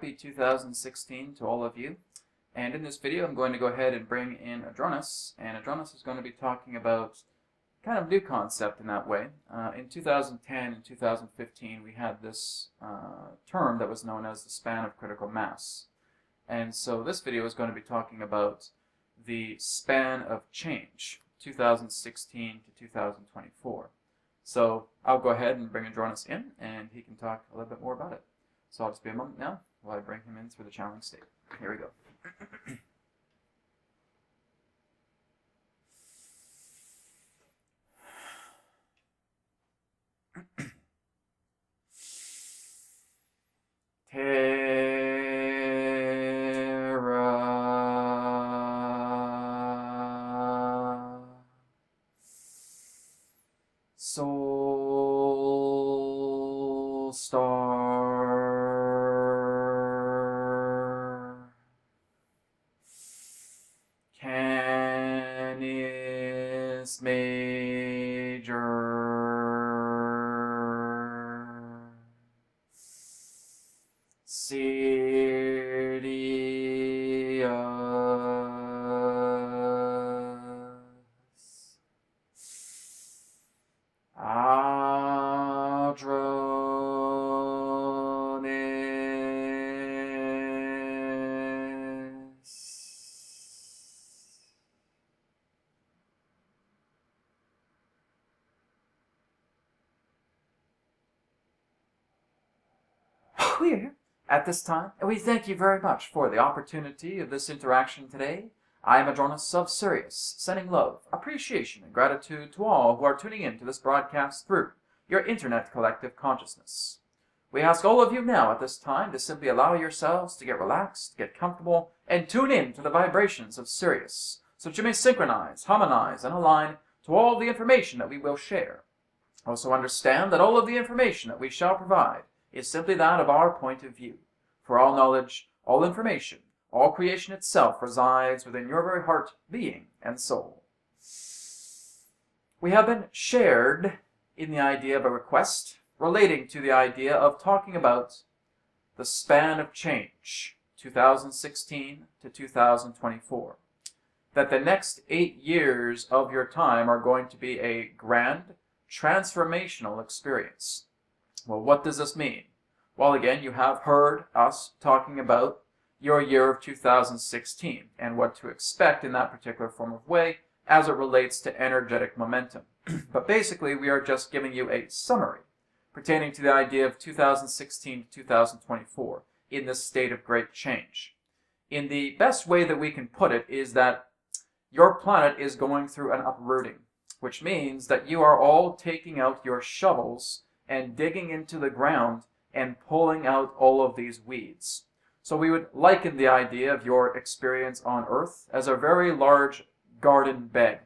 happy 2016 to all of you. And in this video, I'm going to go ahead and bring in Adronis, and Adronis is going to be talking about kind of new concept in that way. In 2010 and 2015, we had this term that was known as the span of critical mass. And so this video is going to be talking about the span of change, 2016 to 2024. So I'll go ahead and bring Adronis in, and he can talk a little bit more about it. So I'll just be a moment now while I bring him in through the channeling state. Here we go. Soul Star Canis Major Clear at this time, and we thank you very much for the opportunity of this interaction today. I am Adronis of Sirius, sending love, appreciation, and gratitude to all who are tuning in to this broadcast through your internet collective consciousness. We ask all of you now at this time to simply allow yourselves to get relaxed, get comfortable, and tune in to the vibrations of Sirius, so that you may synchronize, harmonize, and align to all the information that we will share. Also understand that all of the information that we shall provide is simply that of our point of view. For all knowledge, all information, all creation itself resides within your very heart, being, and soul. We have been shared in the idea of a request relating to the idea of talking about the span of change, 2016 to 2024. That the next 8 years of your time are going to be a grand, transformational experience. Well, what does this mean? Well, again, you have heard us talking about your year of 2016 and what to expect in that particular form of way as it relates to energetic momentum. But basically, we are just giving you a summary pertaining to the idea of 2016 to 2024 in this state of great change. In the best way that we can put it is that your planet is going through an uprooting, which means that you are all taking out your shovels and digging into the ground and pulling out all of these weeds. So we would liken the idea of your experience on Earth as a very large garden bed.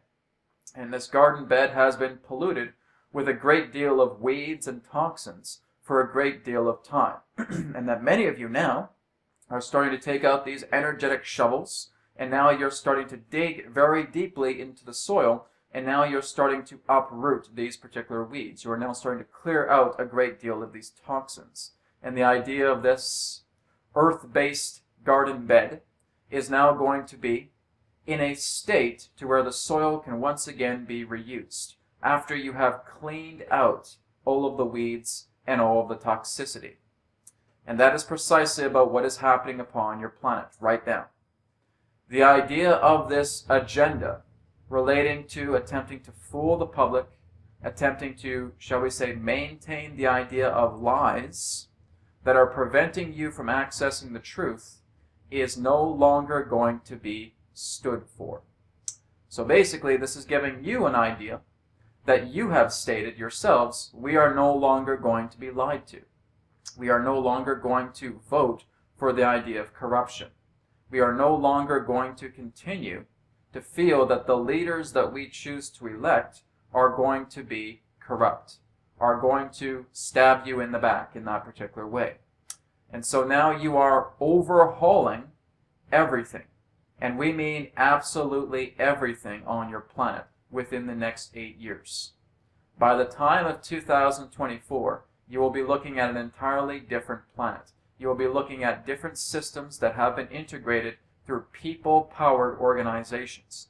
And this garden bed has been polluted with a great deal of weeds and toxins for a great deal of time. And that many of you now are starting to take out these energetic shovels, and now you're starting to dig very deeply into the soil, and now you're starting to uproot these particular weeds. You are now starting to clear out a great deal of these toxins. And the idea of this earth-based garden bed is now going to be in a state to where the soil can once again be reused after you have cleaned out all of the weeds and all of the toxicity. And that is precisely about what is happening upon your planet right now. The idea of this agenda relating to attempting to fool the public, attempting to, shall we say, maintain the idea of lies that are preventing you from accessing the truth is no longer going to be stood for. So basically, this is giving you an idea that you have stated yourselves, we are no longer going to be lied to. We are no longer going to vote for the idea of corruption. We are no longer going to continue to feel that the leaders that we choose to elect are going to be corrupt, are going to stab you in the back in that particular way. And so now you are overhauling everything. And we mean absolutely everything on your planet within the next 8 years. By the time of 2024, you will be looking at an entirely different planet. You will be looking at different systems that have been integrated through people-powered organizations,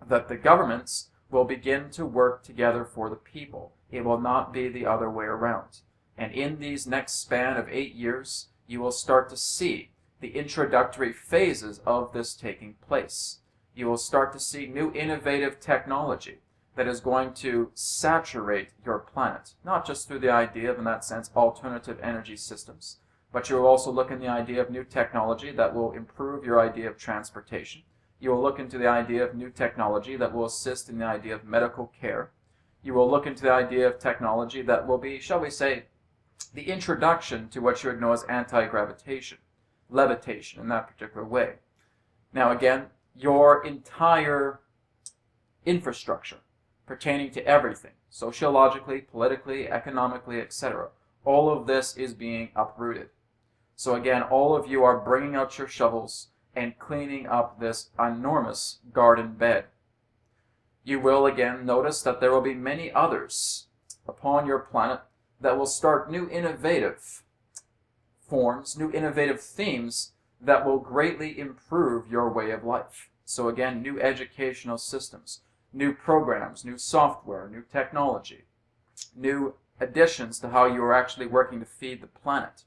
that the governments will begin to work together for the people. It will not be the other way around. And in these next span of 8 years, you will start to see the introductory phases of this taking place. You will start to see new innovative technology that is going to saturate your planet, not just through the idea of, in that sense, alternative energy systems, but you will also look in the idea of new technology that will improve your idea of transportation. You will look into the idea of new technology that will assist in the idea of medical care. You will look into the idea of technology that will be, shall we say, the introduction to what you would know as anti-gravitation, levitation in that particular way. Now again, your entire infrastructure pertaining to everything, sociologically, politically, economically, etc., all of this is being uprooted. So again, all of you are bringing out your shovels and cleaning up this enormous garden bed. You will again notice that there will be many others upon your planet that will start new innovative forms, new innovative themes that will greatly improve your way of life. So again, new educational systems, new programs, new software, new technology, new additions to how you are actually working to feed the planet.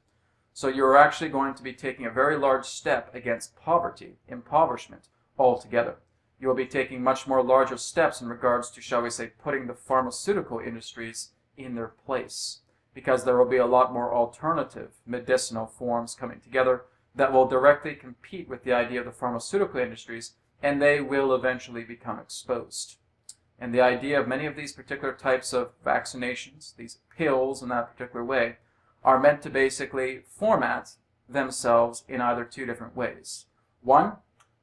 So you're actually going to be taking a very large step against poverty, impoverishment altogether. You will be taking much more larger steps in regards to, shall we say, putting the pharmaceutical industries in their place, because there will be a lot more alternative medicinal forms coming together that will directly compete with the idea of the pharmaceutical industries, and they will eventually become exposed. And the idea of many of these particular types of vaccinations, these pills in that particular way, are meant to basically format themselves in either two different ways. One,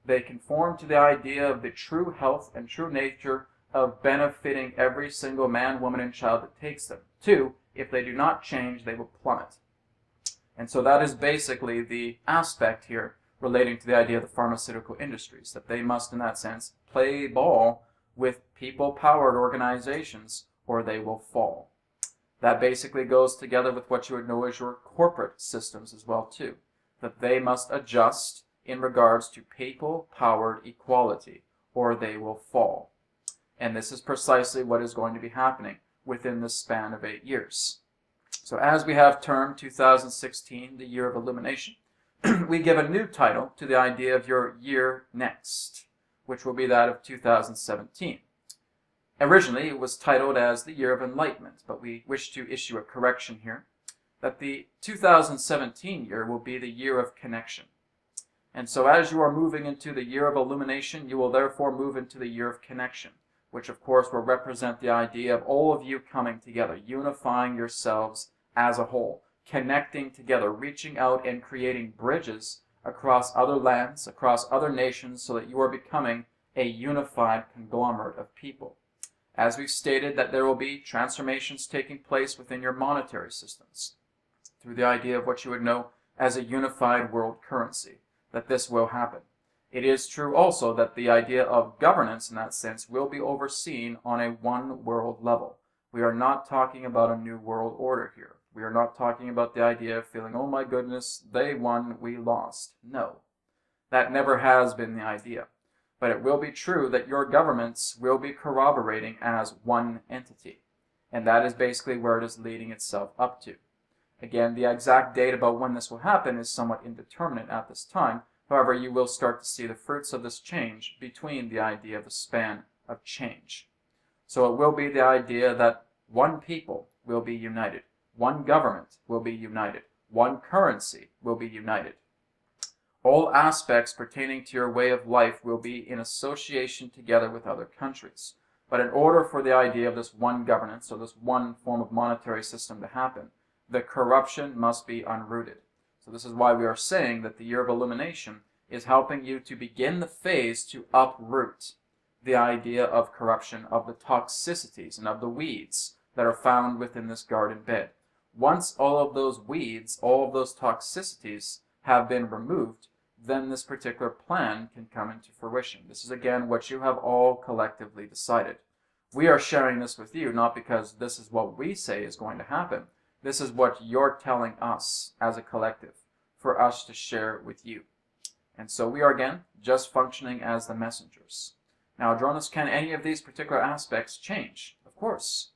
they conform to the idea of the true health and true nature of benefiting every single man, woman, and child that takes them. Two, if they do not change, they will plummet. And so that is basically the aspect here relating to the idea of the pharmaceutical industries, that they must, in that sense, play ball with people-powered organizations or they will fall. That basically goes together with what you would know as your corporate systems as well too, that they must adjust in regards to people-powered equality or they will fall. And this is precisely what is going to be happening within the span of 8 years. So as we have termed 2016 the year of illumination, we give a new title to the idea of your year next, which will be that of 2017. Originally, it was titled as the Year of Enlightenment, but we wish to issue a correction here, that the 2017 year will be the Year of Connection. And so as you are moving into the Year of Illumination, you will therefore move into the Year of Connection, which of course will represent the idea of all of you coming together, unifying yourselves as a whole, connecting together, reaching out and creating bridges across other lands, across other nations, so that you are becoming a unified conglomerate of people. As we've stated, that there will be transformations taking place within your monetary systems through the idea of what you would know as a unified world currency, that this will happen. It is true also that the idea of governance in that sense will be overseen on a one world level. We are not talking about a new world order here. We are not talking about the idea of feeling, oh my goodness, they won, we lost. No, that never has been the idea. But it will be true that your governments will be corroborating as one entity. And that is basically where it is leading itself up to. Again, the exact date about when this will happen is somewhat indeterminate at this time. However, you will start to see the fruits of this change between the idea of the span of change. So it will be the idea that one people will be united. One government will be united. One currency will be united. All aspects pertaining to your way of life will be in association together with other countries. But in order for the idea of this one governance, or this one form of monetary system to happen, the corruption must be unrooted. So this is why we are saying that the Year of Illumination is helping you to begin the phase to uproot the idea of corruption, of the toxicities, and of the weeds that are found within this garden bed. Once all of those weeds, all of those toxicities have been removed, then this particular plan can come into fruition. This is again what you have all collectively decided. We are sharing this with you not because this is what we say is going to happen. This is what you're telling us as a collective. for us to share with you. And so we are, again, just functioning as the messengers. Now, Adronis, can any of these particular aspects change? Of course.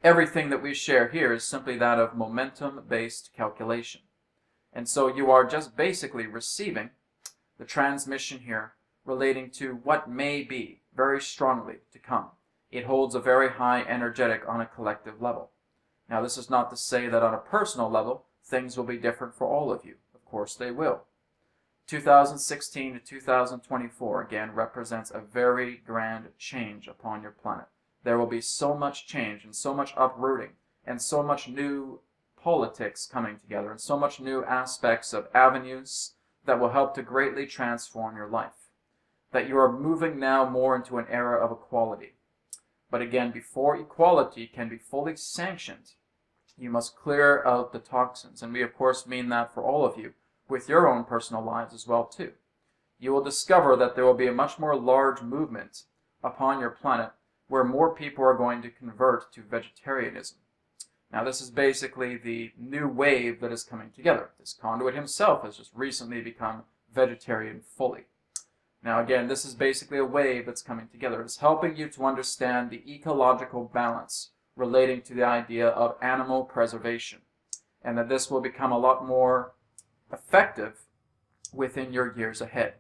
Everything that we share here is simply that of momentum-based calculation. And so you are just basically receiving the transmission here relating to what may be very strongly to come. It holds a very high energetic on a collective level. Now, this is not to say that on a personal level, things will be different for all of you. Of course they will. 2016 to 2024, again, represents a very grand change upon your planet. There will be so much change and so much uprooting and so much new politics coming together and so much new aspects of avenues that will help to greatly transform your life. That you are moving now more into an era of equality. But again, before equality can be fully sanctioned, you must clear out the toxins. And we, of course, mean that for all of you, with your own personal lives as well, too. You will discover that there will be a much more large movement upon your planet where more people are going to convert to vegetarianism. Now, this is basically the new wave that is coming together. This conduit himself has just recently become vegetarian fully. Now, again, this is basically a wave that's coming together. It's helping you to understand the ecological balance relating to the idea of animal preservation, and that this will become a lot more effective within your years ahead.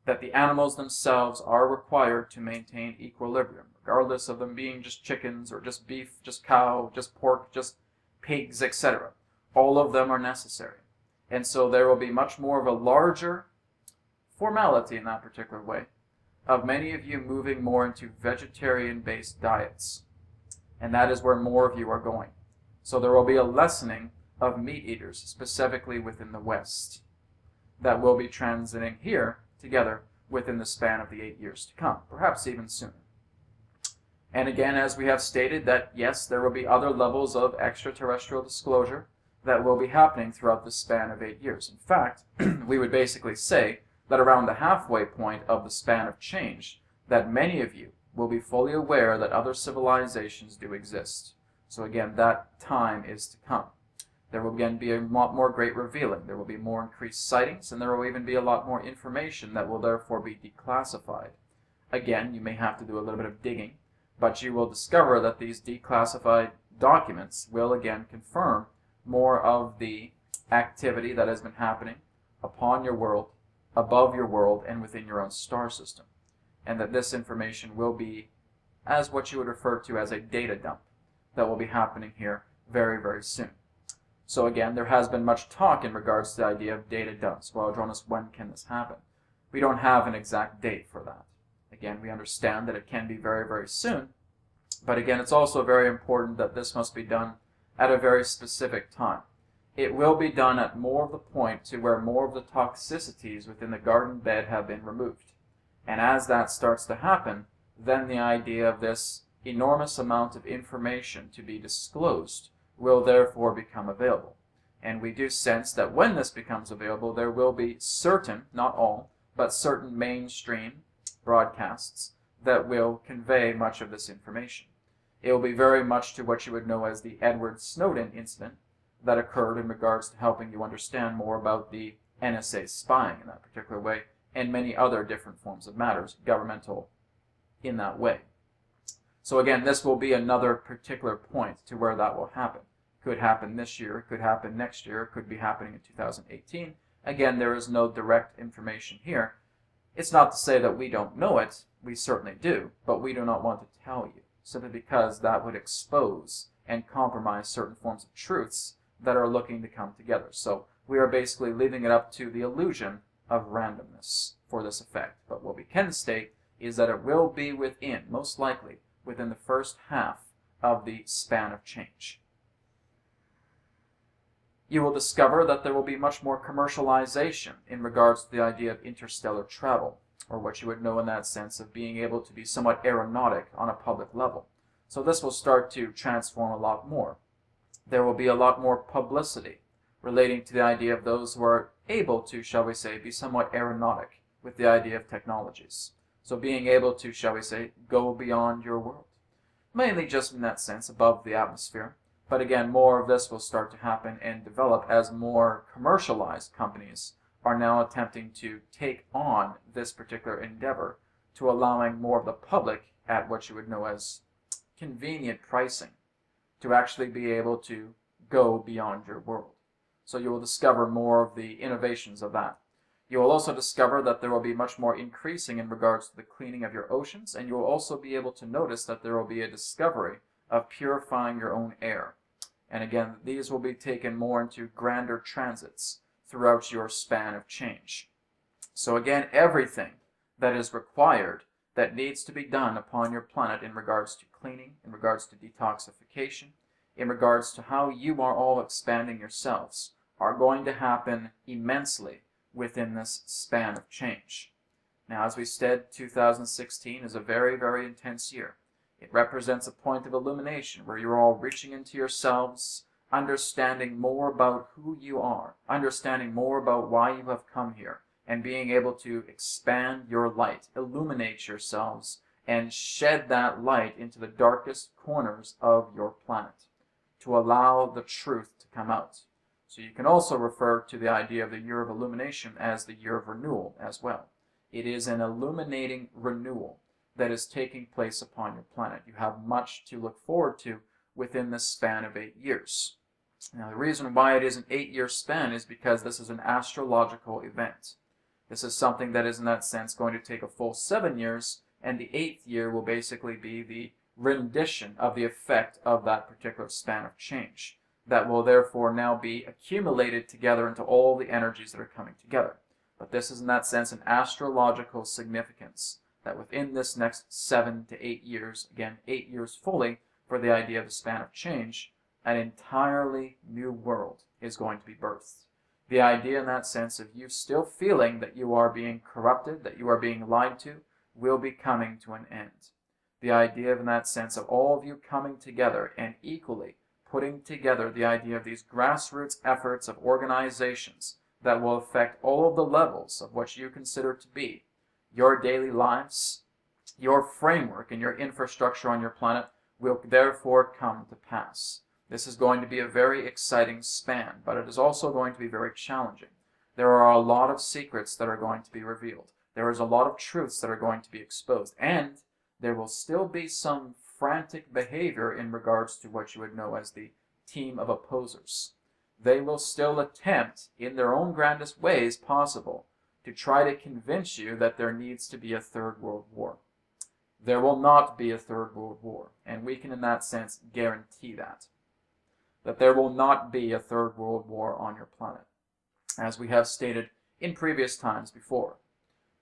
That the animals themselves are required to maintain equilibrium, regardless of them being just chickens or just beef, just cow, just pork, just pigs, etc. All of them are necessary. And so there will be much more of a larger formality in that particular way of many of you moving more into vegetarian-based diets. And that is where more of you are going. So there will be a lessening of meat eaters, specifically within the West, that will be transiting here together within the span of the 8 years to come, perhaps even sooner. And again, as we have stated, that yes, there will be other levels of extraterrestrial disclosure that will be happening throughout the span of 8 years. In fact, we would basically say that around the halfway point of the span of change, that many of you will be fully aware that other civilizations do exist. So again, that time is to come. There will again be a lot more great revealing. There will be more increased sightings, and there will even be a lot more information that will therefore be declassified. Again, you may have to do a little bit of digging, but you will discover that these declassified documents will again confirm more of the activity that has been happening upon your world, above your world, and within your own star system. And that this information will be as what you would refer to as a data dump that will be happening here very, very soon. So again, there has been much talk in regards to the idea of data dumps. Well, Adronis, when can this happen? We don't have an exact date for that. Again, we understand that it can be very, very soon. But again, it's also very important that this must be done at a very specific time. It will be done at more of the point to where more of the toxicities within the garden bed have been removed. And as that starts to happen, then the idea of this enormous amount of information to be disclosed will therefore become available. And we do sense that when this becomes available, there will be certain, not all, but certain mainstream broadcasts that will convey much of this information. It will be very much to what you would know as the Edward Snowden incident that occurred in regards to helping you understand more about the NSA spying in that particular way, and many other different forms of matters, governmental in that way. So again, this will be another particular point to where that will happen. Could happen this year, it could happen next year, it could be happening in 2018. Again, there is no direct information here. It's not to say that we don't know it, we certainly do, but we do not want to tell you, simply because that would expose and compromise certain forms of truths that are looking to come together. So we are basically leaving it up to the illusion of randomness for this effect. But what we can state is that it will be within, most likely, within the first half of the span of change. You will discover that there will be much more commercialization in regards to the idea of interstellar travel, or what you would know in that sense of being able to be somewhat aeronautic on a public level. So this will start to transform a lot more. There will be a lot more publicity relating to the idea of those who are able to, shall we say, be somewhat aeronautic with the idea of technologies. So being able to, shall we say, go beyond your world. Mainly just in that sense, above the atmosphere, But again, more of this will start to happen and develop as more commercialized companies are now attempting to take on this particular endeavor, to allowing more of the public at what you would know as convenient pricing to actually be able to go beyond your world. So you will discover more of the innovations of that. You will also discover that there will be much more increasing in regards to the cleaning of your oceans, and you will also be able to notice that there will be a discovery of purifying your own air. And again, these will be taken more into grander transits throughout your span of change. So again, everything that is required, that needs to be done upon your planet in regards to cleaning, in regards to detoxification, in regards to how you are all expanding yourselves, are going to happen immensely within this span of change. Now, as we said, 2016 is a very, very intense year. It represents a point of illumination where you're all reaching into yourselves, understanding more about who you are, understanding more about why you have come here, and being able to expand your light, illuminate yourselves, and shed that light into the darkest corners of your planet to allow the truth to come out. So you can also refer to the idea of the year of illumination as the year of renewal as well. It is an illuminating renewal that is taking place upon your planet. You have much to look forward to within this span of 8 years. Now, the reason why it is an 8-year span is because this is an astrological event. This is something that is, in that sense, going to take a full 7 years, and the 8th year will basically be the rendition of the effect of that particular span of change, that will therefore now be accumulated together into all the energies that are coming together. But this is, in that sense, an astrological significance, that within this next 7 to 8 years, again, 8 years fully for the idea of the span of change, an entirely new world is going to be birthed. The idea, in that sense, of you still feeling that you are being corrupted, that you are being lied to, will be coming to an end. The idea, in that sense, of all of you coming together and equally putting together the idea of these grassroots efforts of organizations that will affect all of the levels of what you consider to be your daily lives, your framework and your infrastructure on your planet will therefore come to pass. This is going to be a very exciting span, but it is also going to be very challenging. There are a lot of secrets that are going to be revealed. There is a lot of truths that are going to be exposed, and there will still be some frantic behavior in regards to what you would know as the team of opposers. They will still attempt, in their own grandest ways possible, to try to convince you that there needs to be a third world war. There will not be a third world war, and we can in that sense guarantee that there will not be a third world war on your planet, as we have stated in previous times before.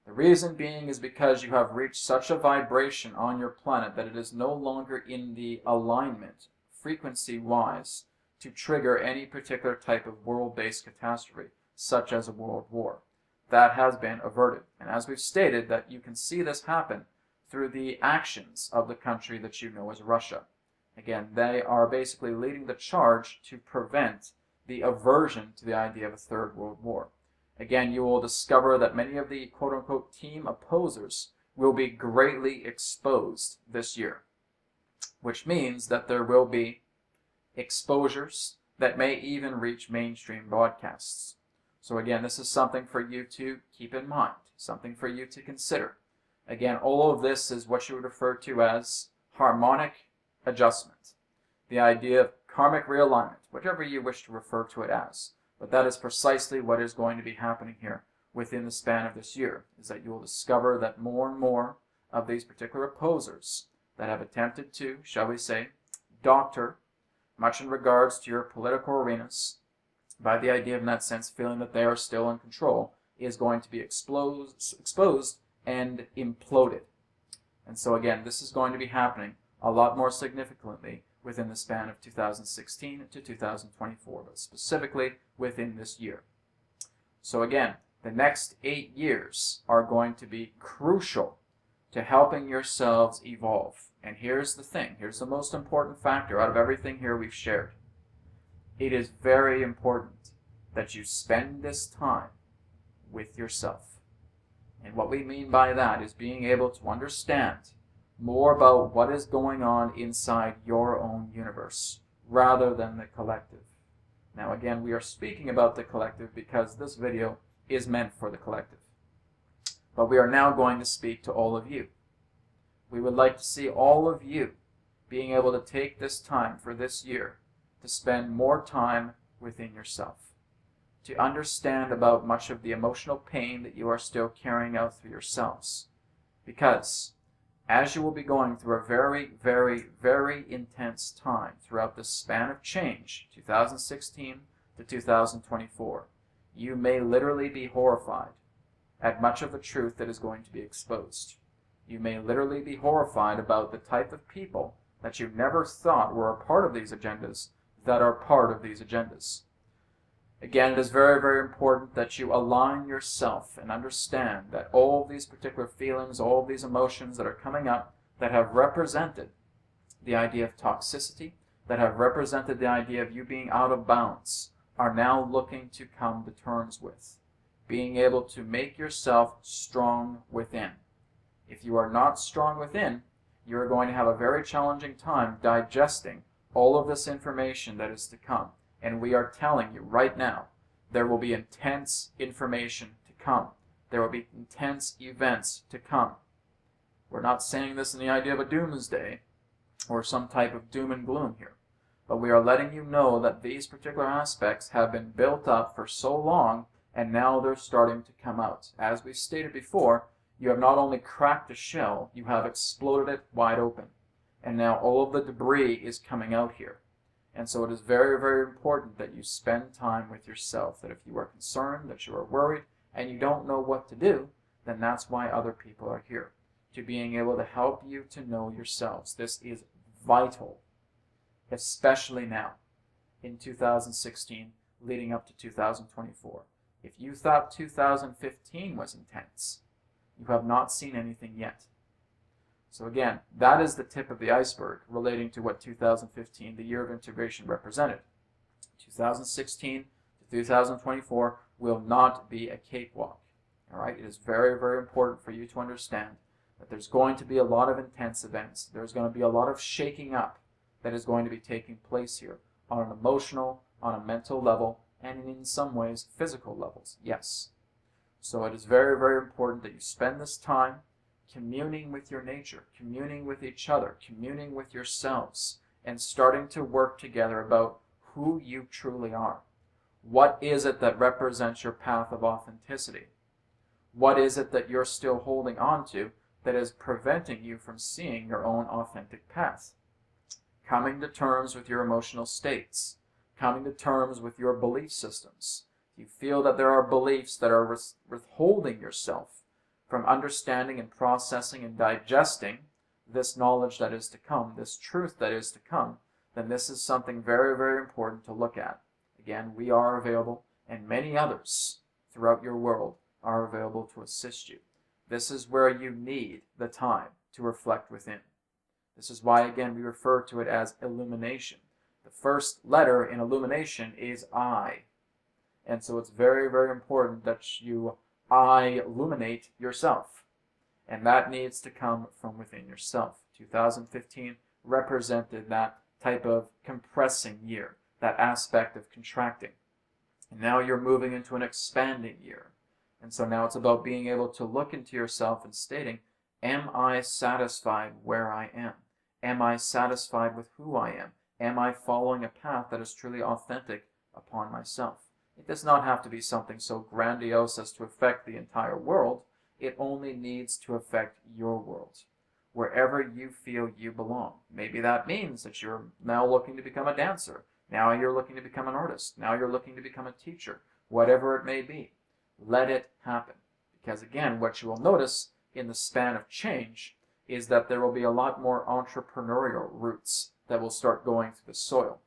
The reason being is because you have reached such a vibration on your planet that it is no longer in the alignment, frequency-wise, to trigger any particular type of world-based catastrophe, such as a world war. That has been averted. And as we've stated, that you can see this happen through the actions of the country that you know as Russia. Again, they are basically leading the charge to prevent the aversion to the idea of a third world war. Again, you will discover that many of the quote-unquote team opposers will be greatly exposed this year, which means that there will be exposures that may even reach mainstream broadcasts. So again, this is something for you to keep in mind, something for you to consider. Again, all of this is what you would refer to as harmonic adjustment, the idea of karmic realignment, whatever you wish to refer to it as. But that is precisely what is going to be happening here within the span of this year, is that you will discover that more and more of these particular opposers that have attempted to, shall we say, doctor much in regards to your political arenas, by the idea of, in that sense, feeling that they are still in control, is going to be exposed and imploded. And so again, this is going to be happening a lot more significantly within the span of 2016 to 2024, but specifically within this year. So again, the next 8 years are going to be crucial to helping yourselves evolve. And here's the thing, here's the most important factor out of everything here we've shared. It is very important that you spend this time with yourself. And what we mean by that is being able to understand more about what is going on inside your own universe, rather than the collective. Now again, we are speaking about the collective because this video is meant for the collective. But we are now going to speak to all of you. We would like to see all of you being able to take this time for this year to spend more time within yourself, to understand about much of the emotional pain that you are still carrying out through yourselves. Because as you will be going through a very, very, very intense time throughout this span of change, 2016 to 2024, you may literally be horrified at much of the truth that is going to be exposed. You may literally be horrified about the type of people that you never thought were a part of these agendas that are part of these agendas. Again, it is very, very important that you align yourself and understand that all of these particular feelings, all of these emotions that are coming up that have represented the idea of toxicity, that have represented the idea of you being out of bounds, are now looking to come to terms with. Being able to make yourself strong within. If you are not strong within, you are going to have a very challenging time digesting all of this information that is to come. And we are telling you right now, there will be intense information to come. There will be intense events to come. We're not saying this in the idea of a doomsday or some type of doom and gloom here. But we are letting you know that these particular aspects have been built up for so long, and now they're starting to come out. As we stated before, you have not only cracked the shell, you have exploded it wide open. And now all of the debris is coming out here. And so it is very, very important that you spend time with yourself, that if you are concerned, that you are worried, and you don't know what to do, then that's why other people are here, to being able to help you to know yourselves. This is vital, especially now, in 2016, leading up to 2024. If you thought 2015 was intense, you have not seen anything yet. So again, that is the tip of the iceberg relating to what 2015, the year of integration, represented. 2016 to 2024 will not be a cakewalk. All right? It is very, very important for you to understand that there's going to be a lot of intense events. There's going to be a lot of shaking up that is going to be taking place here on an emotional, on a mental level, and in some ways physical levels. Yes. So it is very, very important that you spend this time communing with your nature, communing with each other, communing with yourselves, and starting to work together about who you truly are. What is it that represents your path of authenticity? What is it that you're still holding on to that is preventing you from seeing your own authentic path? Coming to terms with your emotional states, coming to terms with your belief systems. You feel that there are beliefs that are withholding yourself from understanding and processing and digesting this knowledge that is to come, this truth that is to come, then this is something very, very important to look at. Again, we are available, and many others throughout your world are available to assist you. This is where you need the time to reflect within. This is why, again, we refer to it as illumination. The first letter in illumination is I. And so it's very, very important that you illuminate yourself. And that needs to come from within yourself. 2015 represented that type of compressing year, that aspect of contracting. And now you're moving into an expanding year. And so now it's about being able to look into yourself and stating, am I satisfied where I am? Am I satisfied with who I am? Am I following a path that is truly authentic upon myself? It does not have to be something so grandiose as to affect the entire world. It only needs to affect your world, wherever you feel you belong. Maybe that means that you're now looking to become a dancer. Now you're looking to become an artist. Now you're looking to become a teacher. Whatever it may be, let it happen. Because again, what you will notice in the span of change is that there will be a lot more entrepreneurial roots that will start going through the soil,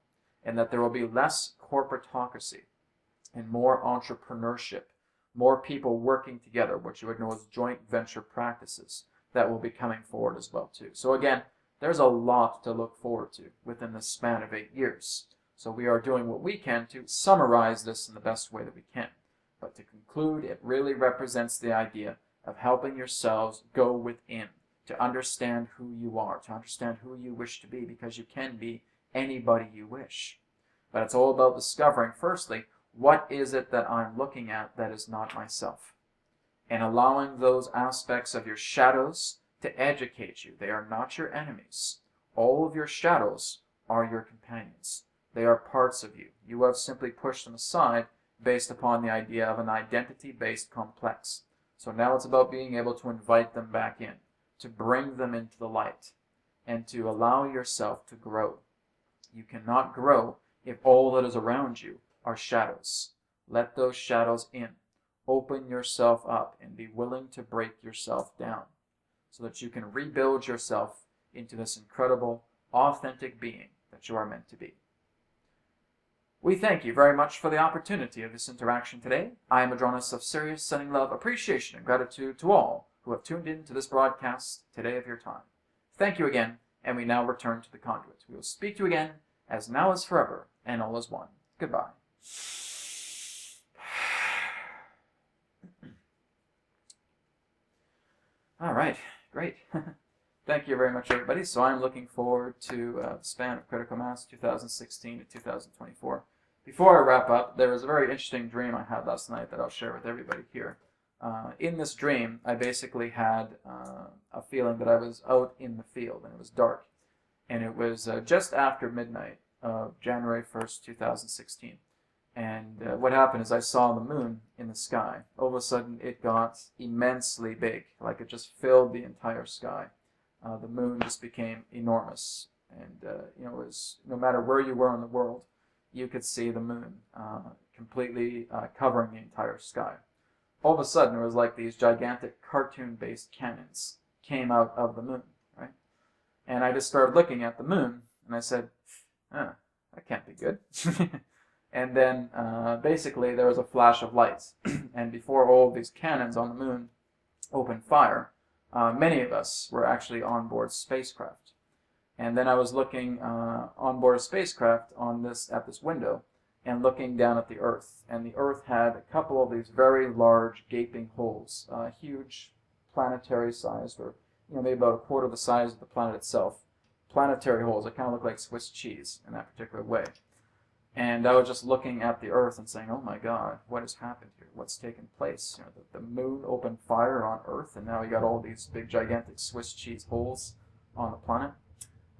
and that there will be less corporatocracy and more entrepreneurship, more people working together, what you would know as joint venture practices, that will be coming forward as well too. So again, there's a lot to look forward to within the span of 8 years. So we are doing what we can to summarize this in the best way that we can. But to conclude, it really represents the idea of helping yourselves go within, to understand who you are, to understand who you wish to be, because you can be anybody you wish. But it's all about discovering, firstly, what is it that I'm looking at that is not myself? And allowing those aspects of your shadows to educate you. They are not your enemies. All of your shadows are your companions. They are parts of you. You have simply pushed them aside based upon the idea of an identity-based complex. So now it's about being able to invite them back in, to bring them into the light, and to allow yourself to grow. You cannot grow if all that is around you are shadows. Let those shadows in. Open yourself up and be willing to break yourself down so that you can rebuild yourself into this incredible, authentic being that you are meant to be. We thank you very much for the opportunity of this interaction today. I am Adronis of Sirius, sending love, appreciation, and gratitude to all who have tuned in to this broadcast today of your time. Thank you again, and we now return to the conduit. We will speak to you again, as now is forever, and all is one. Goodbye. All right, great. Thank you very much, everybody. So I'm looking forward to the span of Critical Mass 2016 to 2024. Before I wrap up, there was a very interesting dream I had last night that I'll share with everybody here. In this dream, I basically had a feeling that I was out in the field, and it was dark. And it was just after midnight of January 1st, 2016. And what happened is I saw the moon in the sky. All of a sudden, it got immensely big, like it just filled the entire sky. The moon just became enormous. And, it was, no matter where you were in the world, you could see the moon completely covering the entire sky. All of a sudden, it was like these gigantic cartoon-based cannons came out of the moon, right? And I just started looking at the moon, and I said, that can't be good. And then, basically, there was a flash of light. And before all these cannons on the moon opened fire, many of us were actually on board spacecraft. And then I was looking on board a spacecraft at this window and looking down at the Earth. And the Earth had a couple of these very large gaping holes, huge planetary-sized, or maybe about a quarter the size of the planet itself. Planetary holes that kind of look like Swiss cheese in that particular way. And I was just looking at the Earth and saying, oh my God, what has happened here? What's taken place? The moon opened fire on Earth, and now we got all these big, gigantic Swiss cheese holes on the planet.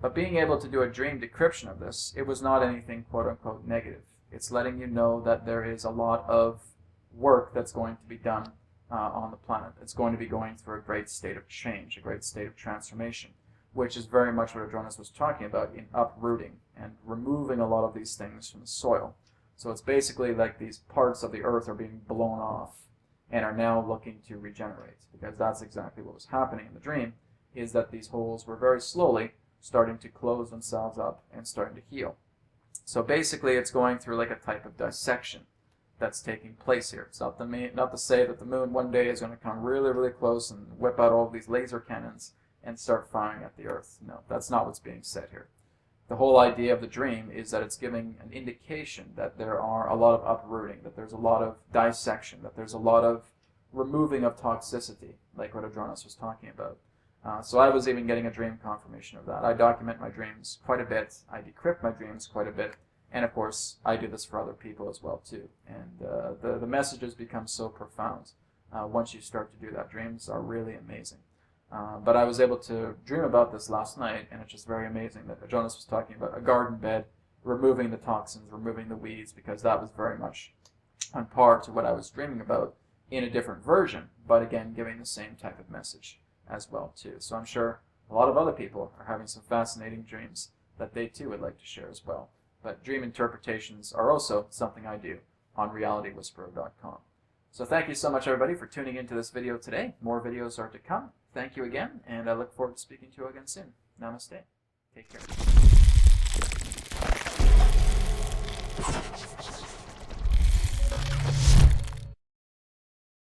But being able to do a dream decryption of this, it was not anything quote-unquote negative. It's letting you know that there is a lot of work that's going to be done on the planet. It's going to be going through a great state of change, a great state of transformation, which is very much what Adronis was talking about in uprooting and removing a lot of these things from the soil. So it's basically like these parts of the Earth are being blown off and are now looking to regenerate, because that's exactly what was happening in the dream, is that these holes were very slowly starting to close themselves up and starting to heal. So basically it's going through like a type of dissection that's taking place here. It's not to say that the moon one day is going to come really, really close and whip out all these laser cannons and start firing at the Earth. No, that's not what's being said here. The whole idea of the dream is that it's giving an indication that there are a lot of uprooting, that there's a lot of dissection, that there's a lot of removing of toxicity, like what Adronis was talking about. So I was even getting a dream confirmation of that. I document my dreams quite a bit. I decrypt my dreams quite a bit. And of course, I do this for other people as well too. And the messages become so profound once you start to do that. Dreams are really amazing. But I was able to dream about this last night, and it's just very amazing that Adronis was talking about a garden bed, removing the toxins, removing the weeds, because that was very much on par to what I was dreaming about in a different version, but again, giving the same type of message as well too. So I'm sure a lot of other people are having some fascinating dreams that they too would like to share as well. But dream interpretations are also something I do on realitywhisperer.com. So thank you so much, everybody, for tuning into this video today. More videos are to come. Thank you again, and I look forward to speaking to you again soon. Namaste. Take care.